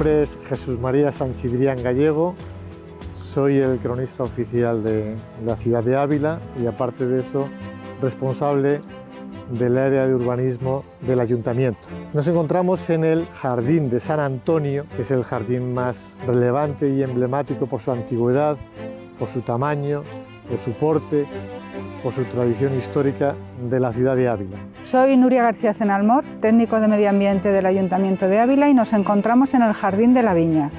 nombre es Jesús María Sanchidrián Gallego, soy el cronista oficial de la ciudad de Ávila y aparte de eso responsable del área de urbanismo del ayuntamiento. Nos encontramos en el Jardín de San Antonio, que es el jardín más relevante y emblemático por su antigüedad, por su tamaño, por su porte, por su tradición histórica de la ciudad de Ávila. Soy Nuria García Cenalmor, técnico de medio ambiente del Ayuntamiento de Ávila y nos encontramos en el Jardín de la Viña,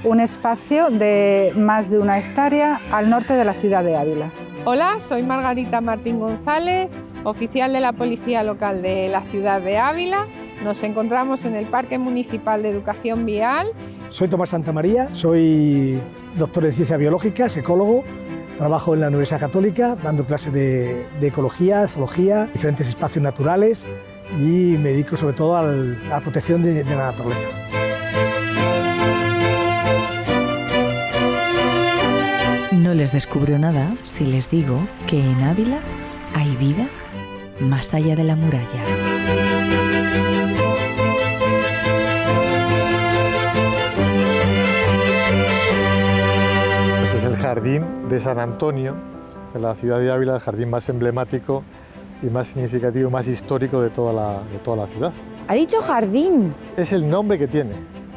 un espacio de más de 1 hectárea al norte de la ciudad de Ávila. Hola, soy Margarita Martín González, oficial de la Policía Local de la ciudad de Ávila. Nos encontramos en el Parque Municipal de Educación Vial. Soy Tomás Santamaría, soy doctor en Ciencias Biológicas, ecólogo. Trabajo en la Universidad Católica dando clases de ecología, zoología, diferentes espacios naturales y me dedico sobre todo a la protección de la naturaleza. No les descubro nada si les digo que en Ávila hay vida más allá de la muralla. Este es el Jardín de San Antonio, de la ciudad de Ávila, el jardín más emblemático y más significativo, más histórico de toda la ciudad. Ha dicho jardín. Es el nombre que tiene,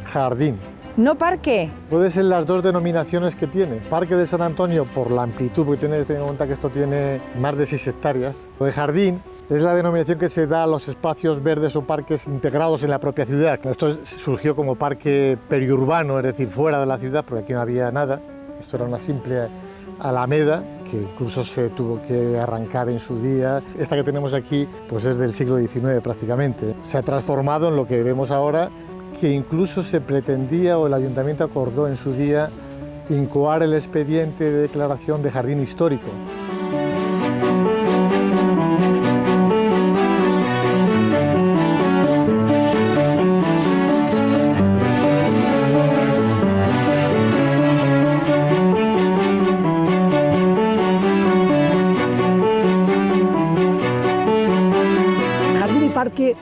jardín. No parque. Puede ser las dos denominaciones que tiene. Parque de San Antonio por la amplitud, porque ten en cuenta que esto tiene más de 6 hectáreas. Lo de jardín es la denominación que se da a los espacios verdes o parques integrados en la propia ciudad. Esto surgió como parque periurbano, es decir, fuera de la ciudad, porque aquí no había nada. Esto era una simple alameda que incluso se tuvo que arrancar en su día. Esta que tenemos aquí pues es del siglo XIX prácticamente. Se ha transformado en lo que vemos ahora, que incluso se pretendía o el ayuntamiento acordó en su día incoar el expediente de declaración de jardín histórico. Jardín y parque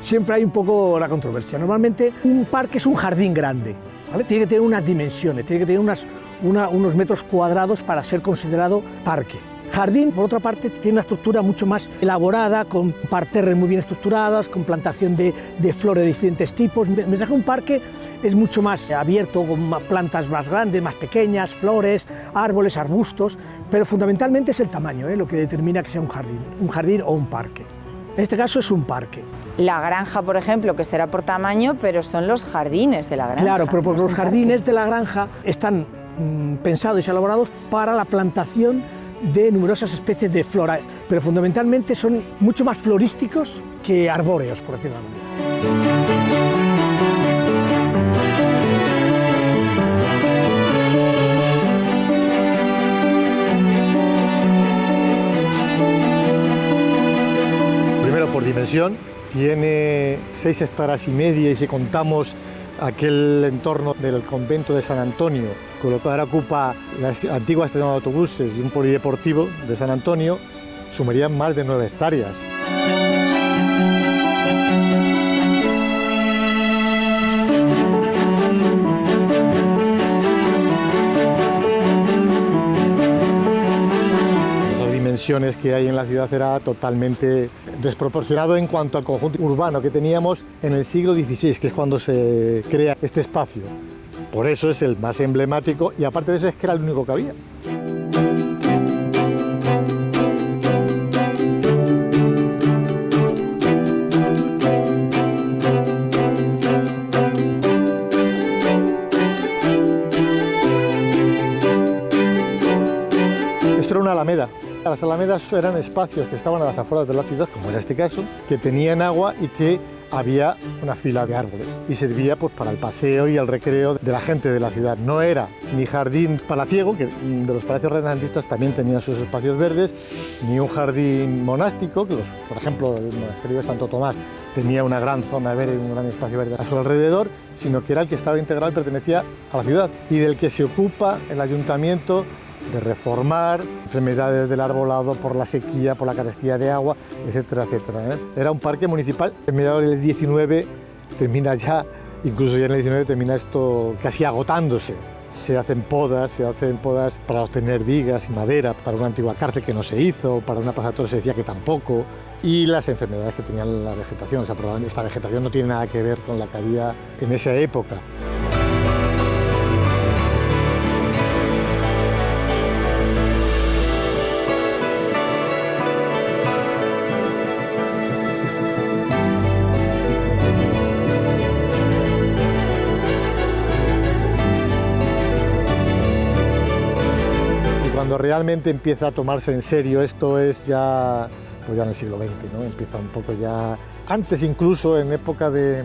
siempre hay un poco la controversia. Normalmente un parque es un jardín grande, ¿vale? Tiene que tener unas dimensiones, tiene que tener unos metros cuadrados para ser considerado parque. Jardín, por otra parte, tiene una estructura mucho más elaborada, con parterres muy bien estructuradas, con plantación de flores de diferentes tipos, mientras que un parque es mucho más abierto, con plantas más grandes, más pequeñas, flores, árboles, arbustos, pero fundamentalmente es el tamaño, lo que determina que sea un jardín o un parque. En este caso es un parque. La granja, por ejemplo, que será por tamaño, pero son los jardines de la granja. Claro, pero no los jardines de la granja están pensados y elaborados para la plantación de numerosas especies de flora, pero fundamentalmente son mucho más florísticos que arbóreos, por decirlo de alguna manera. Por dimensión, tiene 6 hectáreas y media y si contamos aquel entorno del convento de San Antonio, con lo que ahora ocupa la antigua estación de autobuses y un polideportivo de San Antonio, sumarían más de 9 hectáreas. Que hay en la ciudad era totalmente desproporcionado en cuanto al conjunto urbano que teníamos en el siglo XVI, que es cuando se crea este espacio. Por eso es el más emblemático y aparte de eso es que era el único que había. Esto era una alameda. Las alamedas eran espacios que estaban a las afueras de la ciudad, como era este caso, que tenían agua y que había una fila de árboles y servía pues, para el paseo y el recreo de la gente de la ciudad. No era ni jardín palaciego, que de los palacios renacentistas también tenían sus espacios verdes, ni un jardín monástico, que por ejemplo el monasterio de Santo Tomás tenía una gran zona verde, un gran espacio verde a su alrededor, sino que era el que estaba integrado y pertenecía a la ciudad y del que se ocupa el ayuntamiento de reformar enfermedades del arbolado por la sequía, por la carestía de agua, etcétera, etcétera. Era un parque municipal. En mediados del 19 termina ya Incluso ya en el 19 termina esto casi agotándose. Se hacen podas para obtener vigas y madera, para una antigua cárcel que no se hizo, para una plaza de toros se decía que tampoco, y las enfermedades que tenía la vegetación. O sea, probablemente esta vegetación no tiene nada que ver con la que había en esa época. Cuando realmente empieza a tomarse en serio esto es ya, pues ya en el siglo XX, ¿no? Empieza un poco ya, antes incluso en época de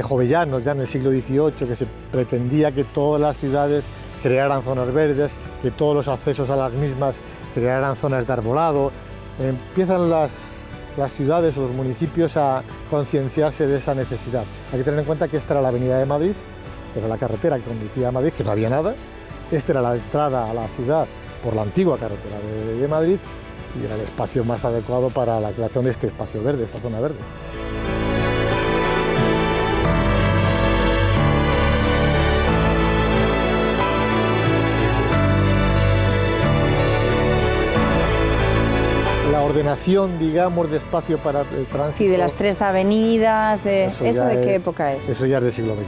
Jovellanos, ya en el siglo XVIII, que se pretendía que todas las ciudades crearan zonas verdes, que todos los accesos a las mismas crearan zonas de arbolado. Empiezan las ciudades o los municipios a concienciarse de esa necesidad. Hay que tener en cuenta que esta era la Avenida de Madrid, era la carretera que conducía a Madrid, que no había nada. Esta era la entrada a la ciudad por la antigua carretera de Madrid y era el espacio más adecuado para la creación de este espacio verde, esta zona verde. La ordenación, digamos, de espacio para el tránsito... Sí, de las 3 avenidas, ¿eso de qué época es? Eso ya es del siglo XX.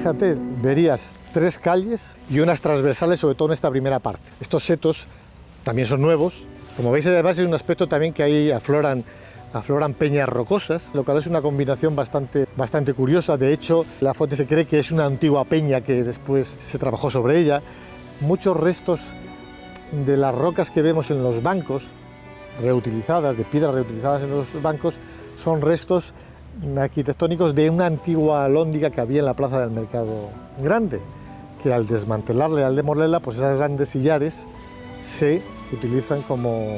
Fíjate, verías 3 calles y unas transversales, sobre todo en esta primera parte. Estos setos también son nuevos. Como veis, además es un aspecto también que ahí afloran peñas rocosas, lo cual es una combinación bastante curiosa. De hecho, la fuente se cree que es una antigua peña que después se trabajó sobre ella. Muchos restos de las rocas que vemos en los bancos, reutilizadas, de piedras reutilizadas en los bancos, son restos arquitectónicos de una antigua alhóndiga que había en la plaza del Mercado Grande, que al desmantelarla, al demolerla, pues esas grandes sillares se utilizan como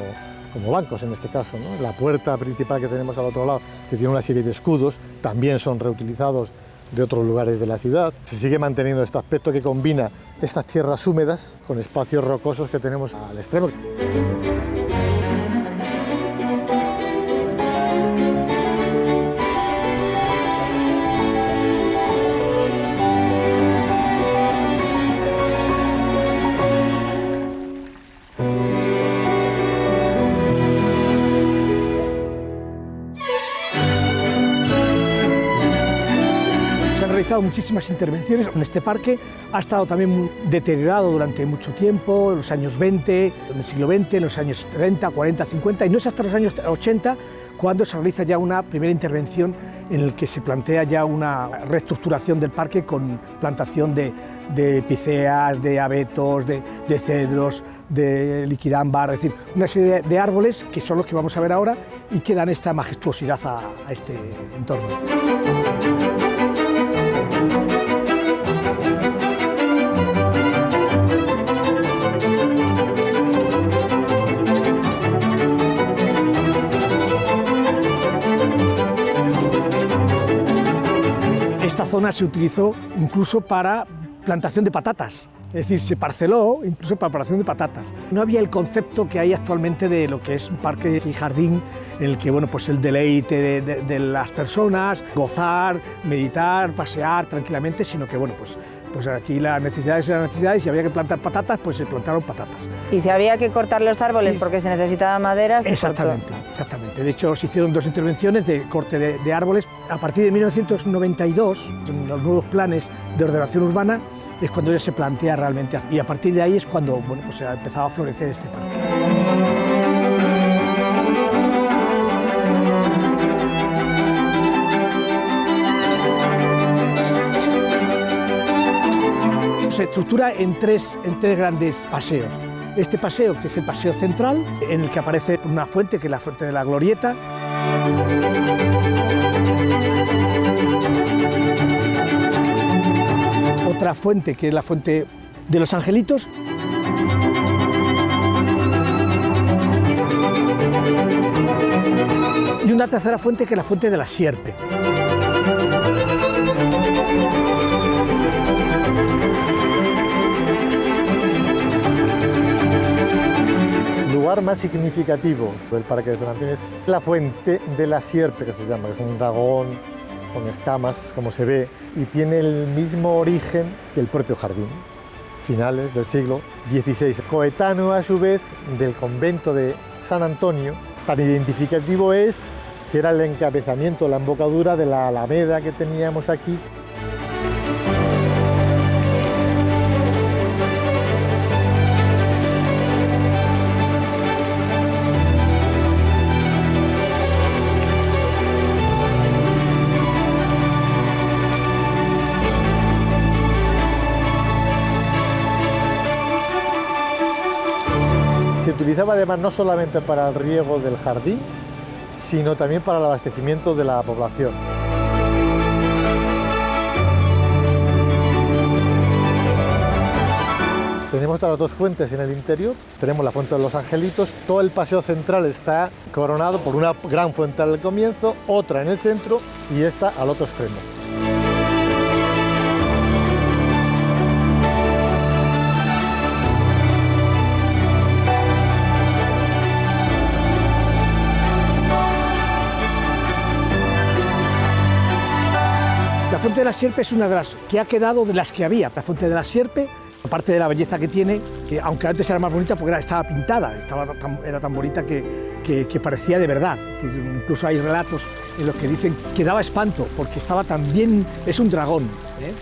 bancos en este caso, ¿no? La puerta principal que tenemos al otro lado, que tiene una serie de escudos, también son reutilizados de otros lugares de la ciudad. Se sigue manteniendo este aspecto que combina estas tierras húmedas con espacios rocosos que tenemos al extremo. Se han realizado muchísimas intervenciones en este parque, ha estado también muy deteriorado durante mucho tiempo, en los años 20, en el siglo XX, en los años 30, 40, 50, y no es hasta los años 80 cuando se realiza ya una primera intervención en la que se plantea ya una reestructuración del parque con plantación de picéas, de abetos, de cedros, de liquidámbar, es decir, una serie de árboles que son los que vamos a ver ahora y que dan esta majestuosidad a este entorno. Esta zona se utilizó incluso para plantación de patatas, es decir, se parceló incluso para plantación de patatas. No había el concepto que hay actualmente de lo que es un parque y jardín, en el que bueno, pues el deleite de las personas, gozar, meditar, pasear tranquilamente, sino que bueno, pues aquí las necesidades eran necesidades y si había que plantar patatas, pues se plantaron patatas. Y si había que cortar los árboles porque se necesitaba madera, se exactamente, cortó. Exactamente. De hecho, se hicieron 2 intervenciones de corte de árboles. A partir de 1992, en los nuevos planes de ordenación urbana, es cuando ya se plantea realmente, y a partir de ahí es cuando bueno, pues ha empezado a florecer este parque. Se estructura en tres grandes paseos. Este paseo, que es el paseo central, en el que aparece una fuente, que es la fuente de la Glorieta. Otra fuente, que es la fuente de los Angelitos. Y una tercera fuente, que es la fuente de la Sierpe. lugar más significativo del Parque de San Antonio es la Fuente de la Sierpe, que se llama, que es un dragón con escamas, como se ve, y tiene el mismo origen que el propio jardín, finales del siglo XVI, coetáneo a su vez del convento de San Antonio. Tan identificativo es que era el encabezamiento, la embocadura de la alameda que teníamos aquí. Se utilizaba además no solamente para el riego del jardín, sino también para el abastecimiento de la población. Tenemos las dos fuentes en el interior, tenemos la Fuente de los Angelitos, todo el paseo central está coronado por una gran fuente al comienzo, otra en el centro y esta al otro extremo. La Fuente de la Sierpe es una de las que ha quedado de las que había. La Fuente de la Sierpe, aparte de la belleza que tiene, aunque antes era más bonita porque estaba pintada, era tan bonita que parecía de verdad. Incluso hay relatos en los que dicen que daba espanto porque estaba tan bien, es un dragón, ¿eh?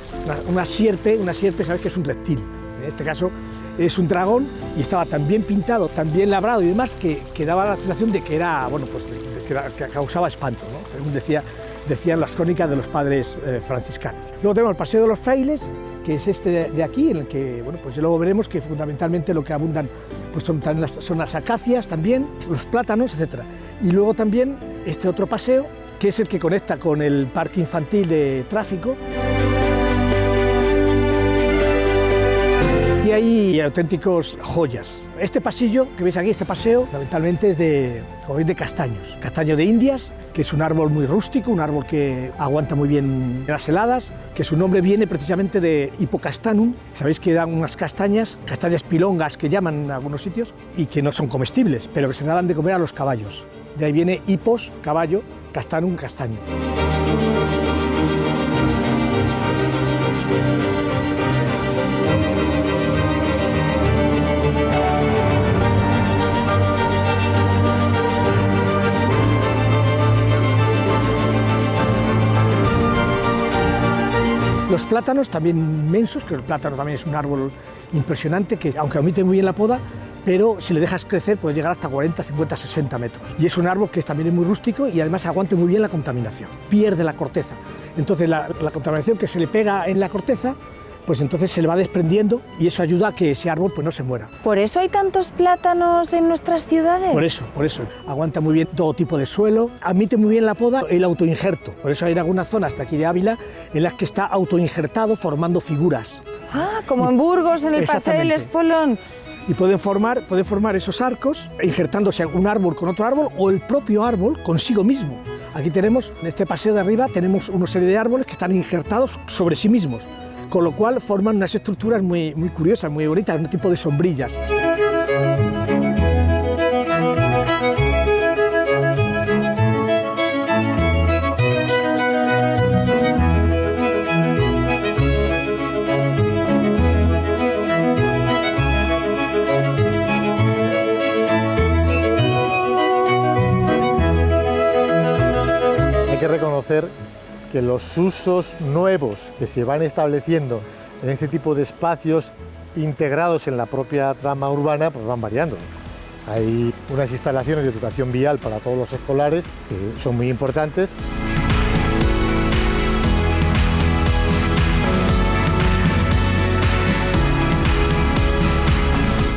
Una sierpe, sabes que es un reptil, en este caso es un dragón y estaba tan bien pintado, tan bien labrado y demás que daba la sensación de que era, bueno, pues que causaba espanto, ¿no? Según decían las crónicas de los padres franciscanos. Luego tenemos el Paseo de los Frailes, que es este de aquí, en el que, bueno, pues luego veremos que fundamentalmente lo que abundan pues son las acacias también, los plátanos, etc. Y luego también este otro paseo, que es el que conecta con el parque infantil de tráfico. Y hay auténticos joyas. Este pasillo que veis aquí, este paseo, fundamentalmente es de castaños. Castaño de Indias, que es un árbol muy rústico, un árbol que aguanta muy bien las heladas, que su nombre viene precisamente de Hippocastanum. Sabéis que dan unas castañas pilongas que llaman en algunos sitios, y que no son comestibles, pero que se daban de comer a los caballos. De ahí viene hippos, caballo, castanum, castaño. Los plátanos también inmensos, que el plátano también es un árbol impresionante, que aunque omite muy bien la poda, pero si le dejas crecer puede llegar hasta 40, 50, 60 metros. Y es un árbol que también es muy rústico y además aguanta muy bien la contaminación, pierde la corteza. Entonces la contaminación que se le pega en la corteza, pues entonces se le va desprendiendo y eso ayuda a que ese árbol pues no se muera. ¿Por eso hay tantos plátanos en nuestras ciudades? Por eso. Aguanta muy bien todo tipo de suelo, admite muy bien la poda, el autoinjerto. Por eso hay algunas zonas de aquí de Ávila en las que está autoinjertado formando figuras. Ah, como en Burgos, en el Paseo del Espolón. Y pueden formar esos arcos injertándose un árbol con otro árbol o el propio árbol consigo mismo. Aquí tenemos, en este paseo de arriba, tenemos una serie de árboles que están injertados sobre sí mismos, con lo cual forman unas estructuras muy curiosas, muy bonitas, un tipo de sombrillas. Hay que reconocer que los usos nuevos que se van estableciendo en este tipo de espacios integrados en la propia trama urbana pues van variando. Hay unas instalaciones de educación vial para todos los escolares que son muy importantes.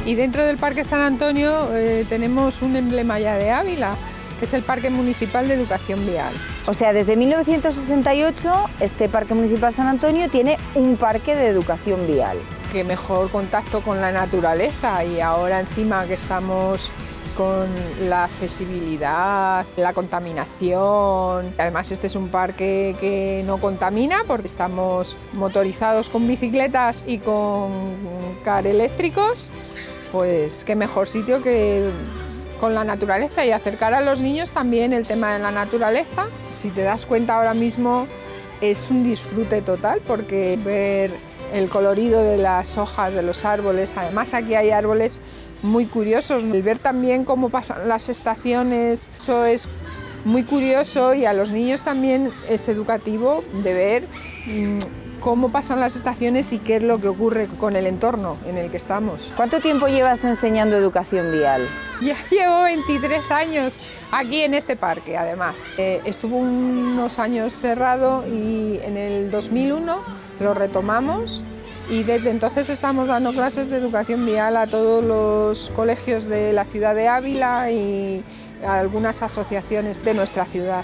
Y dentro del Parque San Antonio tenemos un emblema ya de Ávila, que es el Parque Municipal de Educación Vial. O sea, desde 1968 este Parque Municipal San Antonio tiene un parque de educación vial. Qué mejor contacto con la naturaleza y ahora encima que estamos con la accesibilidad, la contaminación. Además este es un parque que no contamina porque estamos motorizados con bicicletas y con car eléctricos. Pues qué mejor sitio que con la naturaleza y acercar a los niños también el tema de la naturaleza. Si te das cuenta ahora mismo es un disfrute total porque ver el colorido de las hojas de los árboles, además aquí hay árboles muy curiosos, el ver también cómo pasan las estaciones, eso es muy curioso y a los niños también es educativo de ver cómo pasan las estaciones y qué es lo que ocurre con el entorno en el que estamos. ¿Cuánto tiempo llevas enseñando educación vial? Ya llevo 23 años aquí en este parque, además. Estuvo unos años cerrado y en el 2001 lo retomamos y desde entonces estamos dando clases de educación vial a todos los colegios de la ciudad de Ávila y a algunas asociaciones de nuestra ciudad.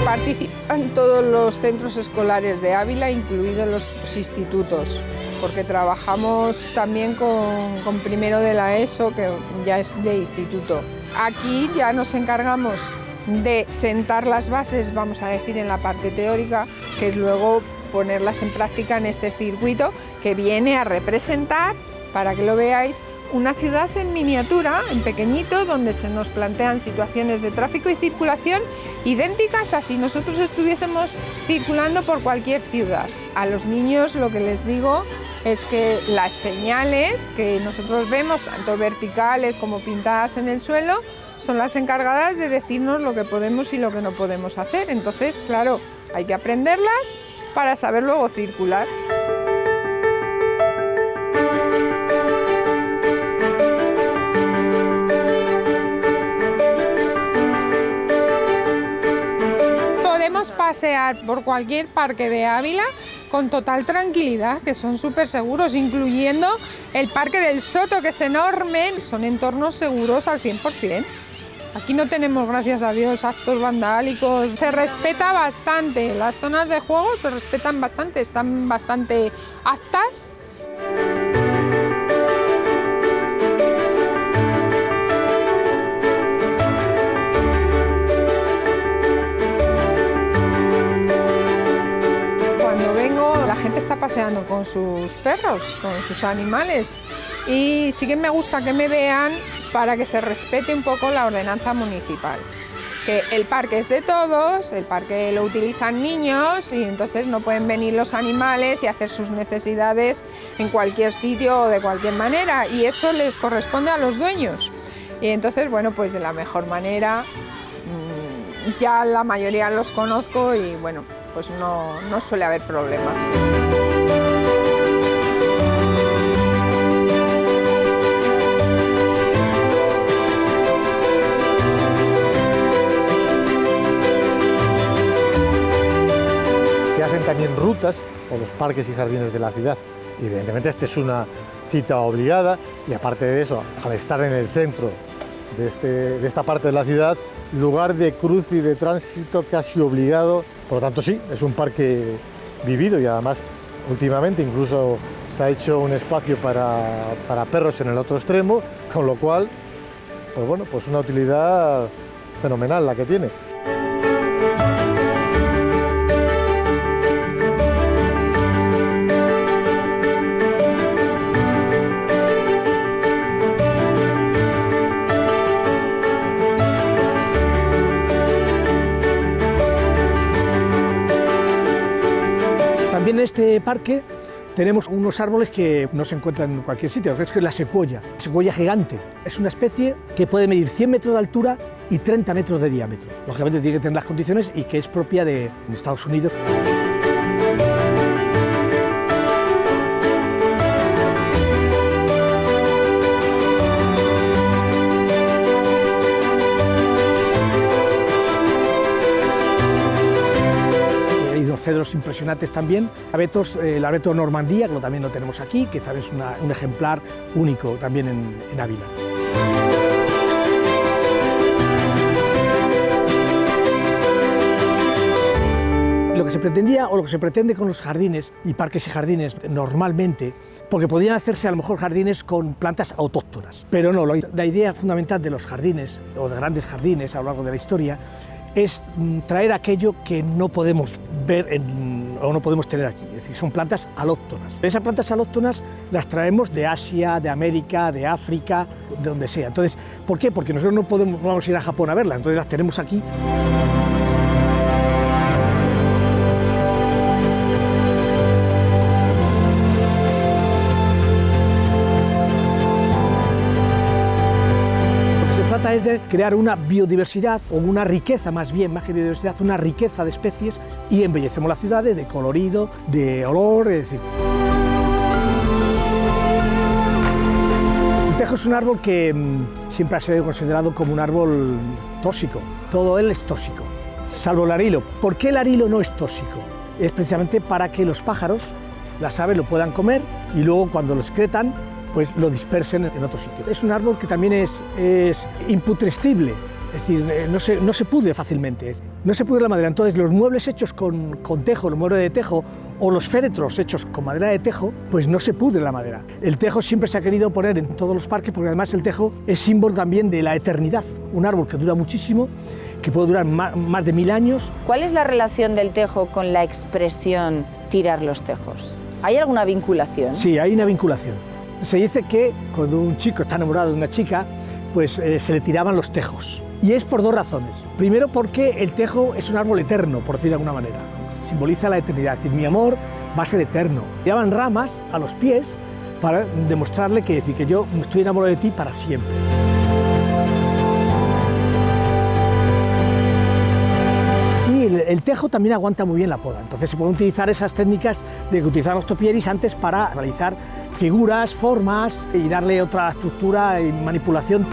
Participan todos los centros escolares de Ávila, incluidos los institutos, porque trabajamos también con primero de la ESO, que ya es de instituto. Aquí ya nos encargamos de sentar las bases, vamos a decir, en la parte teórica, que es luego ponerlas en práctica en este circuito que viene a representar, para que lo veáis, una ciudad en miniatura, en pequeñito, donde se nos plantean situaciones de tráfico y circulación idénticas a si nosotros estuviésemos circulando por cualquier ciudad. A los niños lo que les digo es que las señales que nosotros vemos, tanto verticales como pintadas en el suelo, son las encargadas de decirnos lo que podemos y lo que no podemos hacer. Entonces, claro, hay que aprenderlas para saber luego circular. Podemos pasear por cualquier parque de Ávila con total tranquilidad, que son súper seguros, incluyendo el Parque del Soto, que es enorme. Son entornos seguros al 100%. Aquí no tenemos, gracias a Dios, actos vandálicos. Se respeta bastante, las zonas de juego se respetan bastante, están bastante aptas. Cuando vengo, la gente está paseando con sus perros, con sus animales, y sí que me gusta que me vean para que se respete un poco la ordenanza municipal. Que el parque es de todos, el parque lo utilizan niños y entonces no pueden venir los animales y hacer sus necesidades en cualquier sitio o de cualquier manera, y eso les corresponde a los dueños. Y entonces, bueno, pues de la mejor manera, ya la mayoría los conozco y bueno, pues no suele haber problema. Se hacen también rutas por los parques y jardines de la ciudad. Evidentemente esta es una cita obligada y aparte de eso, al estar en el centro de esta parte de la ciudad, lugar de cruce y de tránsito casi obligado. Por lo tanto sí, es un parque vivido y además últimamente incluso se ha hecho un espacio para perros en el otro extremo, con lo cual, pues bueno, pues una utilidad fenomenal la que tiene. También en este parque tenemos unos árboles que no se encuentran en cualquier sitio, que es la secuoya gigante. Es una especie que puede medir 100 metros de altura y 30 metros de diámetro. Lógicamente tiene que tener las condiciones y que es propia de Estados Unidos. Cedros impresionantes también, el abeto Normandía, que también lo tenemos aquí, que también es un ejemplar único también en Ávila. Lo que se pretendía o lo que se pretende con los jardines y parques y jardines normalmente, porque podían hacerse a lo mejor jardines con plantas autóctonas, pero no, la idea fundamental de los jardines o de grandes jardines a lo largo de la historia es traer aquello que no podemos ver o no podemos tener aquí, es decir, son plantas alóctonas. Esas plantas alóctonas las traemos de Asia, de América, de África, de donde sea. Entonces, ¿por qué? Porque nosotros no vamos a ir a Japón a verlas, entonces las tenemos aquí. Es de crear una biodiversidad, o una riqueza más bien, más que biodiversidad, una riqueza de especies, y embellecemos las ciudades de colorido, de olor, es decir. El tejo es un árbol que siempre ha sido considerado como un árbol tóxico, todo él es tóxico, salvo el arilo. ¿Por qué el arilo no es tóxico? Es precisamente para que los pájaros, las aves, lo puedan comer y luego cuando lo excretan, pues lo dispersen en otro sitio. Es un árbol que también es imputrescible, es decir, no se pudre fácilmente, no se pudre la madera. Entonces los muebles hechos con tejo, los muebles de tejo, o los féretros hechos con madera de tejo, pues no se pudre la madera. El tejo siempre se ha querido poner en todos los parques porque además el tejo es símbolo también de la eternidad, un árbol que dura muchísimo, que puede durar más de 1000 años. ¿Cuál es la relación del tejo con la expresión tirar los tejos? ¿Hay alguna vinculación? Sí, hay una vinculación. Se dice que cuando un chico está enamorado de una chica, pues se le tiraban los tejos. Y es por dos razones. Primero porque el tejo es un árbol eterno, por decir de alguna manera. Simboliza la eternidad, es decir, mi amor va a ser eterno. Tiraban ramas a los pies para demostrarle que yo estoy enamorado de ti para siempre. El tejo también aguanta muy bien la poda, entonces se pueden utilizar esas técnicas de que utilizaban los topieris antes para realizar figuras, formas y darle otra estructura y manipulación.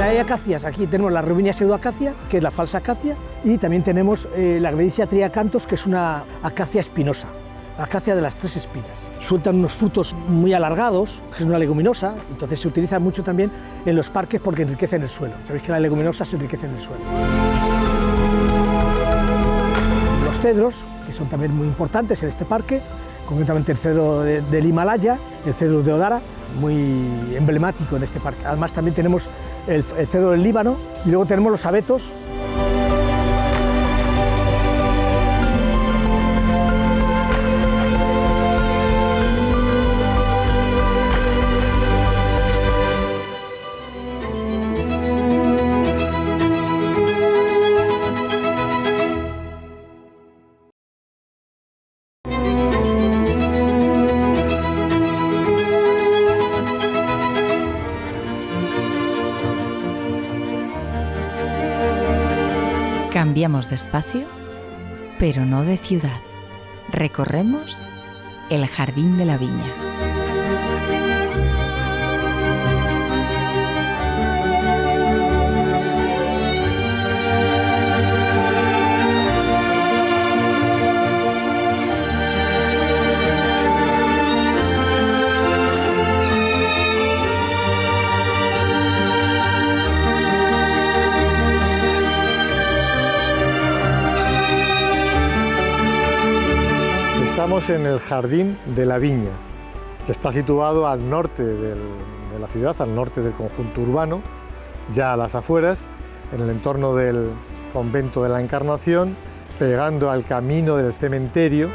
Hay acacias, aquí tenemos la Robinia pseudoacacia, que es la falsa acacia, y también tenemos la Gledicia triacanthus, que es una acacia espinosa, la acacia de las 3 espinas. Sueltan unos frutos muy alargados, que es una leguminosa, entonces se utiliza mucho también en los parques porque enriquecen el suelo. Sabéis que las leguminosas se enriquecen el suelo. Los cedros, que son también muy importantes en este parque, concretamente el cedro del Himalaya, el cedro de Odara, muy emblemático en este parque. Además también tenemos el cedro del Líbano y luego tenemos los abetos. Cambiamos de espacio, pero no de ciudad. Recorremos el Jardín de la Viña. Estamos en el Jardín de la Viña, que está situado al norte de la ciudad, al norte del conjunto urbano, ya a las afueras, en el entorno del convento de la Encarnación, pegando al camino del cementerio.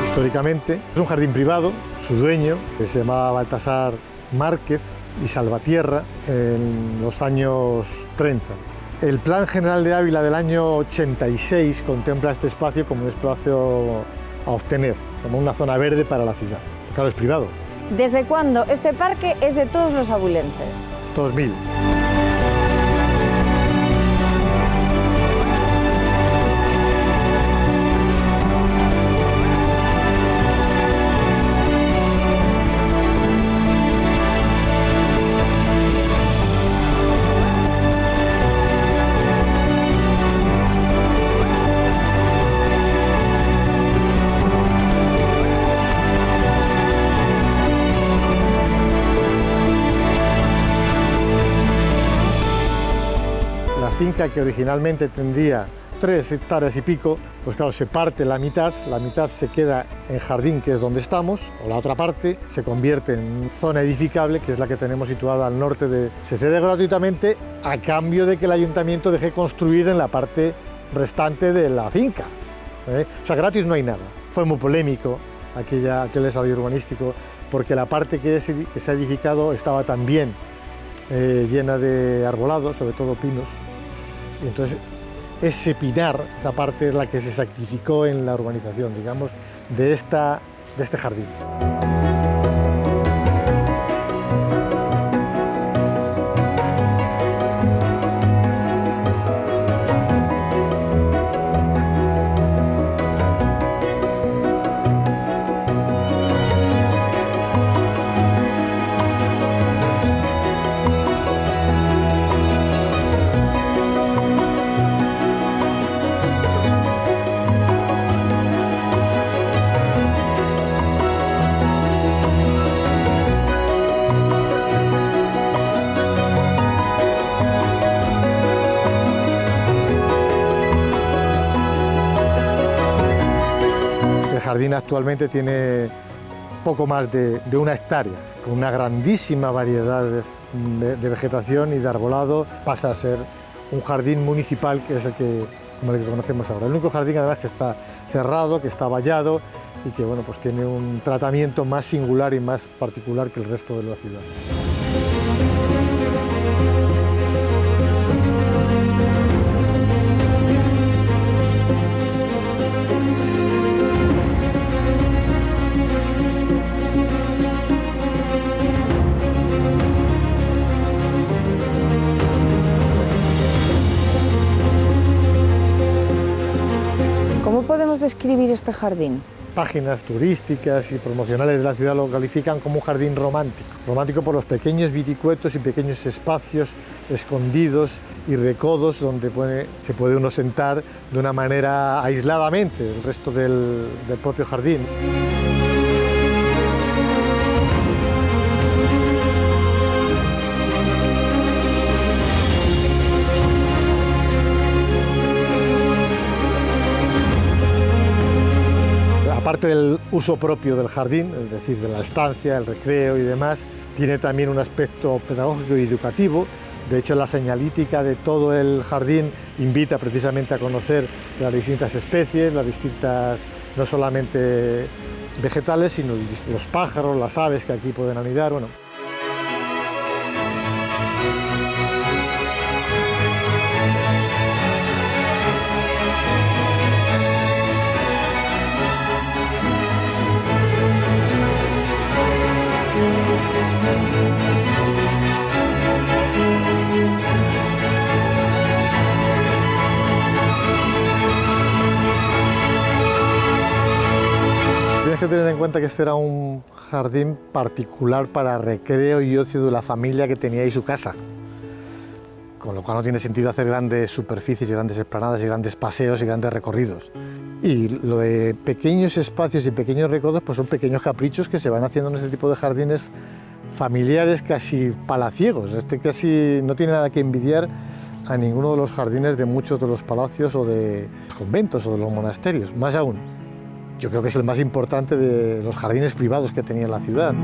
Históricamente es un jardín privado, su dueño, que se llamaba Baltasar Márquez y Salvatierra, en los años 30. El Plan General de Ávila del año 86 contempla este espacio como un espacio a obtener, como una zona verde para la ciudad. Claro, es privado. ¿Desde cuándo este parque es de todos los abulenses? 2000. finca que originalmente tendría 3 hectáreas y pico, pues claro, se parte la mitad se queda en jardín, que es donde estamos, o la otra parte se convierte en zona edificable, que es la que tenemos situada al norte se cede gratuitamente a cambio de que el ayuntamiento deje construir en la parte restante de la finca. O sea, gratis no hay nada. Fue muy polémico aquel desarrollo urbanístico, porque la parte que se ha edificado estaba también llena de arbolado, sobre todo pinos, y entonces ese pinar, esa parte es la que se sacrificó en la urbanización, digamos, de este jardín. El jardín actualmente tiene poco más de 1 hectárea, con una grandísima variedad de vegetación y de arbolado. Pasa a ser un jardín municipal, que es como el que conocemos ahora. El único jardín además que está cerrado, que está vallado y que bueno, pues tiene un tratamiento más singular y más particular que el resto de la ciudad. ¿Cómo podemos describir este jardín? Páginas turísticas y promocionales de la ciudad lo califican como un jardín romántico. Romántico por los pequeños vericuetos y pequeños espacios escondidos y recodos donde se puede uno sentar de una manera aisladamente del resto del propio jardín. Aparte del uso propio del jardín, es decir, de la estancia, el recreo y demás, tiene también un aspecto pedagógico y educativo. De hecho, la señalítica de todo el jardín invita precisamente a conocer las distintas especies, no solamente vegetales, sino los pájaros, las aves que aquí pueden anidar. Bueno. Tienes que tener en cuenta que este era un jardín particular para recreo y ocio de la familia que tenía ahí su casa, con lo cual no tiene sentido hacer grandes superficies y grandes explanadas y grandes paseos y grandes recorridos. Y lo de pequeños espacios y pequeños recodos pues son pequeños caprichos que se van haciendo en este tipo de jardines familiares, casi palaciegos. Este casi no tiene nada que envidiar a ninguno de los jardines de muchos de los palacios o de los conventos o de los monasterios. Más aún, yo creo que es el más importante de los jardines privados que tenía la ciudad.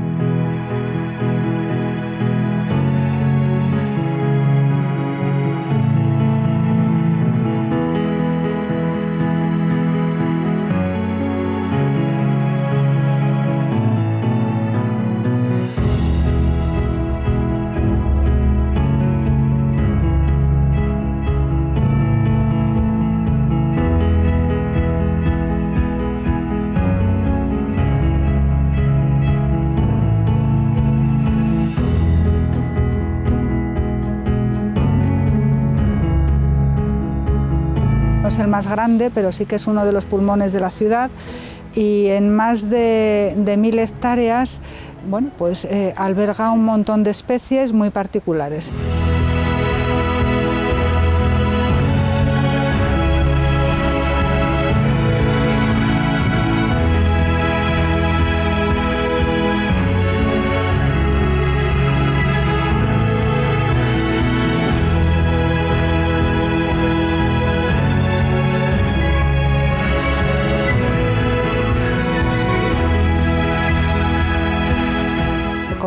No es el más grande, pero sí que es uno de los pulmones de la ciudad y en más de 1000 hectáreas, bueno, pues alberga un montón de especies muy particulares.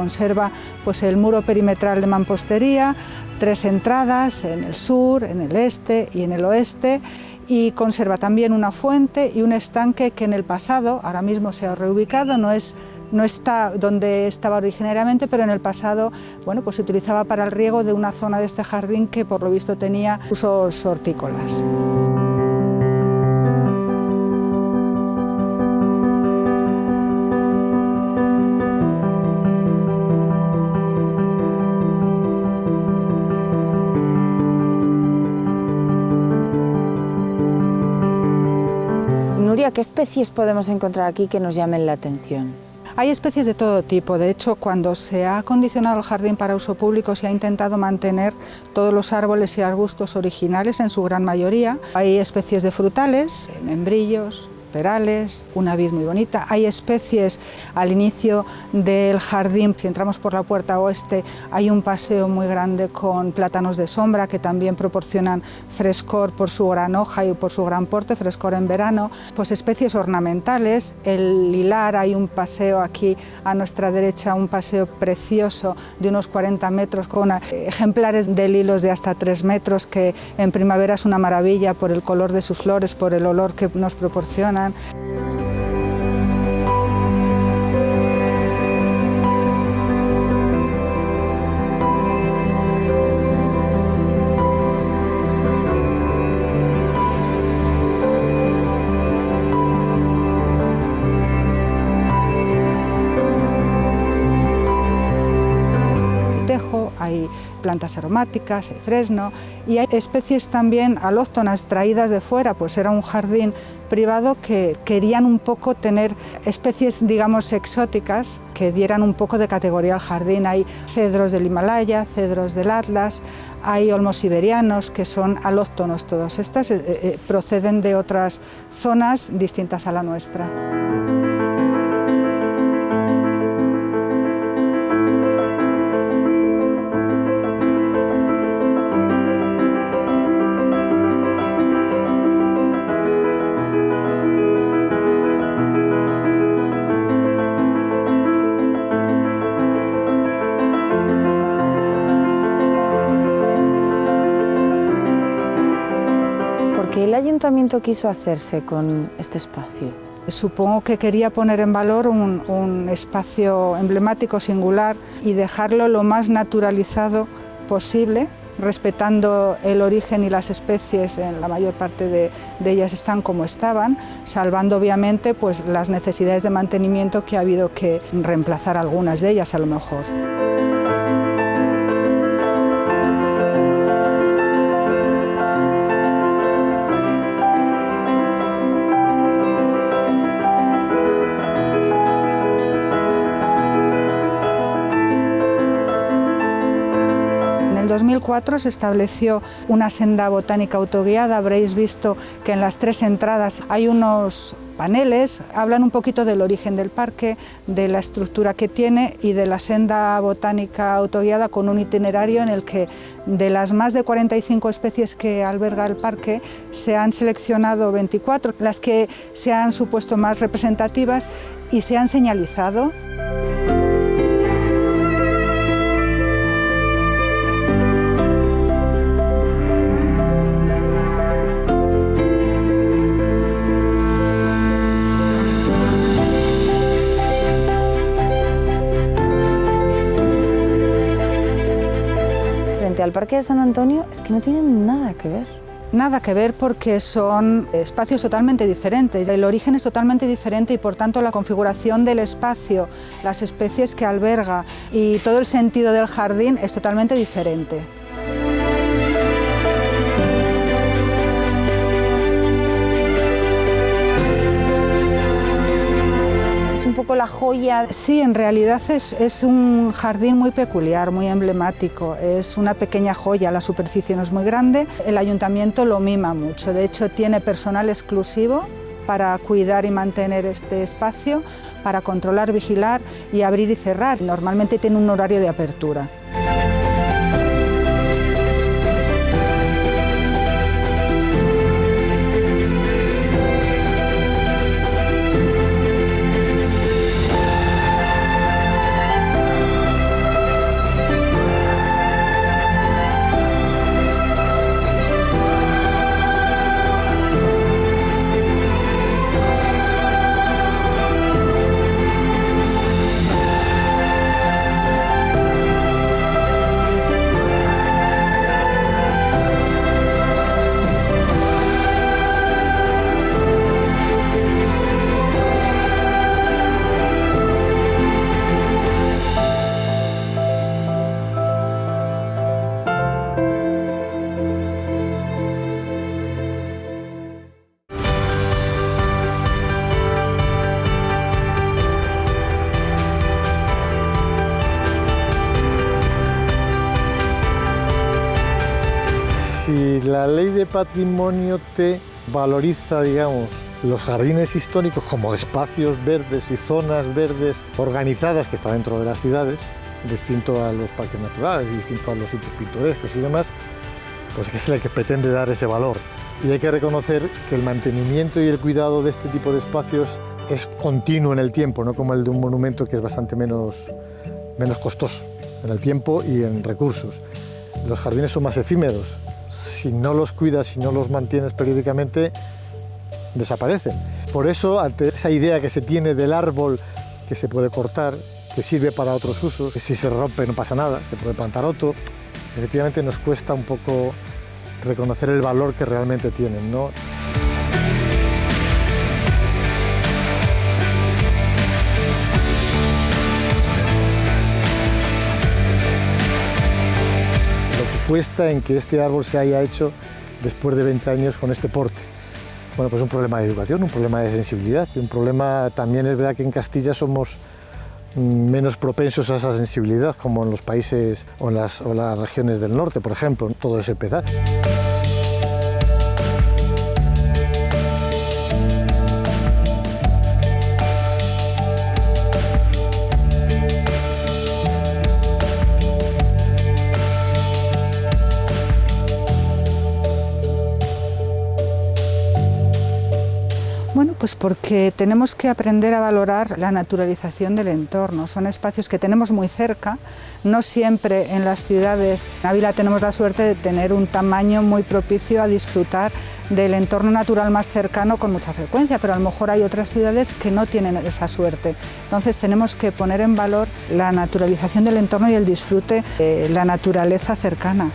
conserva pues, el muro perimetral de mampostería, 3 entradas en el sur, en el este y en el oeste, y conserva también una fuente y un estanque que en el pasado, ahora mismo se ha reubicado, no está donde estaba originariamente, pero en el pasado bueno, pues se utilizaba para el riego de una zona de este jardín que por lo visto tenía usos hortícolas. Nuria, ¿qué especies podemos encontrar aquí que nos llamen la atención? Hay especies de todo tipo, de hecho cuando se ha acondicionado el jardín para uso público se ha intentado mantener todos los árboles y arbustos originales en su gran mayoría. Hay especies de frutales, membrillos, perales, una vid muy bonita. Hay especies al inicio del jardín, si entramos por la puerta oeste, hay un paseo muy grande con plátanos de sombra que también proporcionan frescor por su gran hoja y por su gran porte, frescor en verano. Pues especies ornamentales, el lilar, hay un paseo aquí a nuestra derecha, un paseo precioso de unos 40 metros con ejemplares de lilos de hasta 3 metros que en primavera es una maravilla por el color de sus flores, por el olor que nos proporcionan. Hay plantas aromáticas, hay fresno y hay especies también alóctonas traídas de fuera, pues era un jardín privado que querían un poco tener especies, digamos, exóticas que dieran un poco de categoría al jardín. Hay cedros del Himalaya, cedros del Atlas, hay olmos siberianos que son alóctonos, todas estas proceden de otras zonas distintas a la nuestra. ¿Qué el ayuntamiento quiso hacerse con este espacio? Supongo que quería poner en valor un espacio emblemático, singular, y dejarlo lo más naturalizado posible, respetando el origen y las especies, en la mayor parte de ellas están como estaban, salvando obviamente pues, las necesidades de mantenimiento que ha habido que reemplazar algunas de ellas a lo mejor. En 2004 se estableció una senda botánica autoguiada. Habréis visto que en las 3 entradas hay unos paneles, hablan un poquito del origen del parque, de la estructura que tiene y de la senda botánica autoguiada con un itinerario en el que de las más de 45 especies que alberga el parque se han seleccionado 24, las que se han supuesto más representativas y se han señalizado. Al Parque de San Antonio es que no tienen nada que ver. Nada que ver porque son espacios totalmente diferentes. El origen es totalmente diferente y por tanto la configuración del espacio, las especies que alberga y todo el sentido del jardín es totalmente diferente. Un poco la joya. Sí, en realidad es un jardín muy peculiar, muy emblemático, es una pequeña joya, la superficie no es muy grande, el ayuntamiento lo mima mucho, de hecho tiene personal exclusivo para cuidar y mantener este espacio, para controlar, vigilar y abrir y cerrar, normalmente tiene un horario de apertura. si la ley de patrimonio te valoriza, digamos, los jardines históricos como espacios verdes y zonas verdes organizadas que están dentro de las ciudades, distinto a los parques naturales y distinto a los sitios pintorescos y demás, pues es el que pretende dar ese valor. Y hay que reconocer que el mantenimiento y el cuidado de este tipo de espacios es continuo en el tiempo, no como el de un monumento que es bastante menos costoso en el tiempo y en recursos. Los jardines son más efímeros. Si no los cuidas, si no los mantienes periódicamente, desaparecen. Por eso, ante esa idea que se tiene del árbol que se puede cortar, que sirve para otros usos, que si se rompe no pasa nada, se puede plantar otro, efectivamente nos cuesta un poco reconocer el valor que realmente tienen, ¿no? Lo que cuesta en que este árbol se haya hecho después de 20 años con este porte. Bueno, pues un problema de educación, un problema de sensibilidad, y un problema también es verdad que en Castilla somos menos propensos a esa sensibilidad, como en los países o en las regiones del norte, por ejemplo, todo es empezar. Bueno, pues porque tenemos que aprender a valorar la naturalización del entorno. Son espacios que tenemos muy cerca, no siempre en las ciudades. En Ávila tenemos la suerte de tener un tamaño muy propicio a disfrutar del entorno natural más cercano con mucha frecuencia, pero a lo mejor hay otras ciudades que no tienen esa suerte. Entonces tenemos que poner en valor la naturalización del entorno y el disfrute de la naturaleza cercana.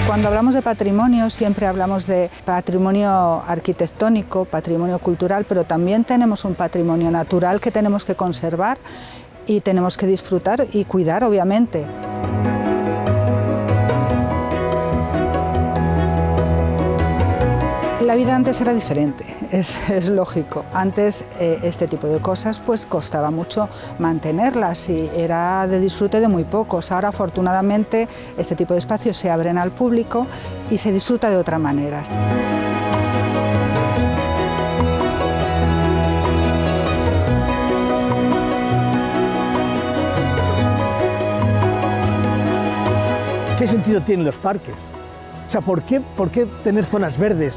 Cuando hablamos de patrimonio, siempre hablamos de patrimonio arquitectónico, patrimonio cultural, pero también tenemos un patrimonio natural que tenemos que conservar y tenemos que disfrutar y cuidar, obviamente. La vida antes era diferente, es lógico. Antes este tipo de cosas pues costaba mucho mantenerlas y era de disfrute de muy pocos. Ahora afortunadamente este tipo de espacios se abren al público y se disfruta de otra manera. ¿Qué sentido tienen los parques? O sea, ¿por qué tener zonas verdes?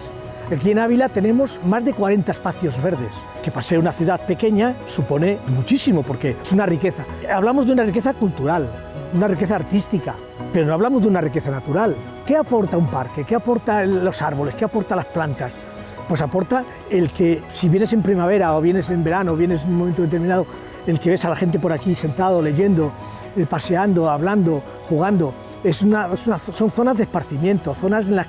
Aquí en Ávila tenemos más de 40 espacios verdes, que para ser una ciudad pequeña supone muchísimo, porque es una riqueza. Hablamos de una riqueza cultural, una riqueza artística, pero no hablamos de una riqueza natural. ¿Qué aporta un parque? ¿Qué aportan los árboles? ¿Qué aportan las plantas? Pues aporta el que si vienes en primavera o vienes en verano o vienes en un momento determinado, el que ves a la gente por aquí sentado, leyendo, paseando, hablando, jugando, son zonas de esparcimiento, zonas en las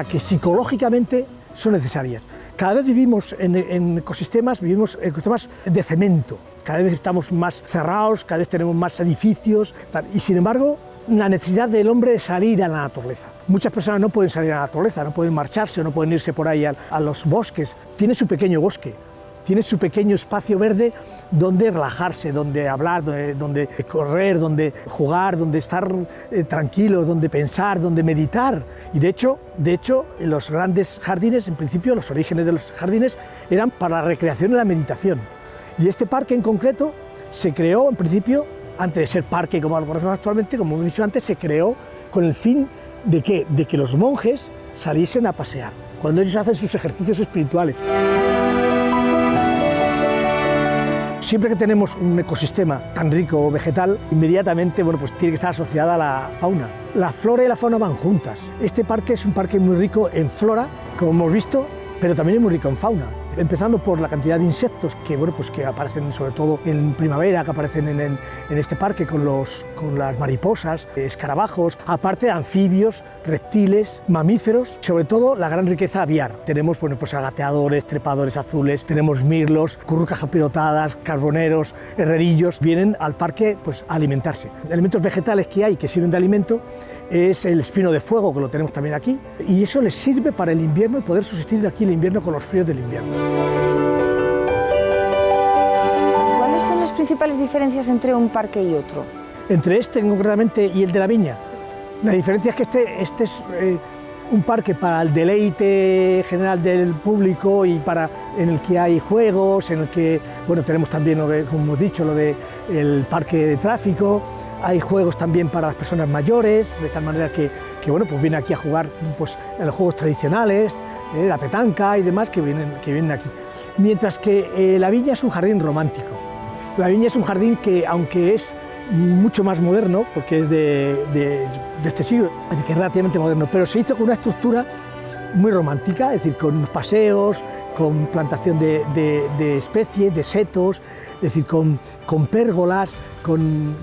que psicológicamente son necesarias. Cada vez vivimos en ecosistemas de cemento, cada vez estamos más cerrados, cada vez tenemos más edificios, y sin embargo la necesidad del hombre de salir a la naturaleza. Muchas personas no pueden salir a la naturaleza, no pueden marcharse o no pueden irse por ahí a los bosques. Tiene su pequeño bosque, tiene su pequeño espacio verde donde relajarse, donde hablar, donde correr, donde jugar, donde estar tranquilos, donde pensar, donde meditar. Y de hecho, los grandes jardines, en principio, los orígenes de los jardines eran para la recreación y la meditación. Y este parque en concreto se creó, en principio, antes de ser parque como lo conocemos actualmente, como hemos dicho antes, se creó con el fin de que los monjes saliesen a pasear, cuando ellos hacen sus ejercicios espirituales. Siempre que tenemos un ecosistema tan rico vegetal, inmediatamente pues tiene que estar asociada a la fauna. La flora y la fauna van juntas. Este parque es un parque muy rico en flora, como hemos visto, pero también es muy rico en fauna. empezando por la cantidad de insectos que, bueno, pues que aparecen sobre todo en primavera, que aparecen en este parque con las mariposas, escarabajos, aparte de anfibios, reptiles, mamíferos, sobre todo la gran riqueza aviar. Tenemos, bueno, pues agateadores, trepadores azules, tenemos mirlos, currucas apilotadas, carboneros, herrerillos, vienen al parque pues a alimentarse. Elementos vegetales que hay que sirven de alimento es el espino de fuego, que lo tenemos también aquí, y eso les sirve para el invierno y poder subsistir aquí el invierno con los fríos del invierno. ¿Cuáles son las principales diferencias entre un parque y otro? Entre este concretamente y el de la Viña, la diferencia es que este es un parque para el deleite general del público y en el que hay juegos, en el que, bueno, tenemos también, como hemos dicho, lo del parque de tráfico. Hay juegos también para las personas mayores, de tal manera que bueno, pues vienen aquí a jugar pues, en los juegos tradicionales, la petanca y demás que vienen aquí. Mientras que la Viña es un jardín romántico. La Viña es un jardín que, aunque es mucho más moderno, porque es de este siglo, es decir, que es relativamente moderno, pero se hizo con una estructura muy romántica, es decir, con paseos, con plantación de especies, de setos, es decir, con pérgolas, con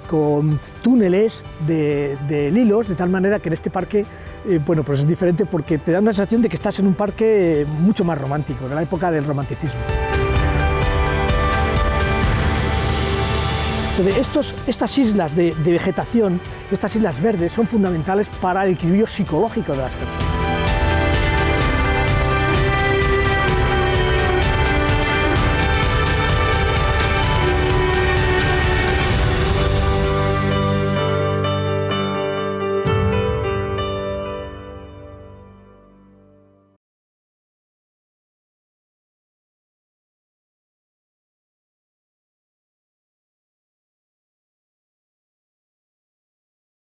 túneles de lilos, de tal manera que en este parque bueno, pues es diferente porque te da una sensación de que estás en un parque mucho más romántico, de la época del romanticismo. Entonces, estas islas de vegetación, estas islas verdes, son fundamentales para el equilibrio psicológico de las personas.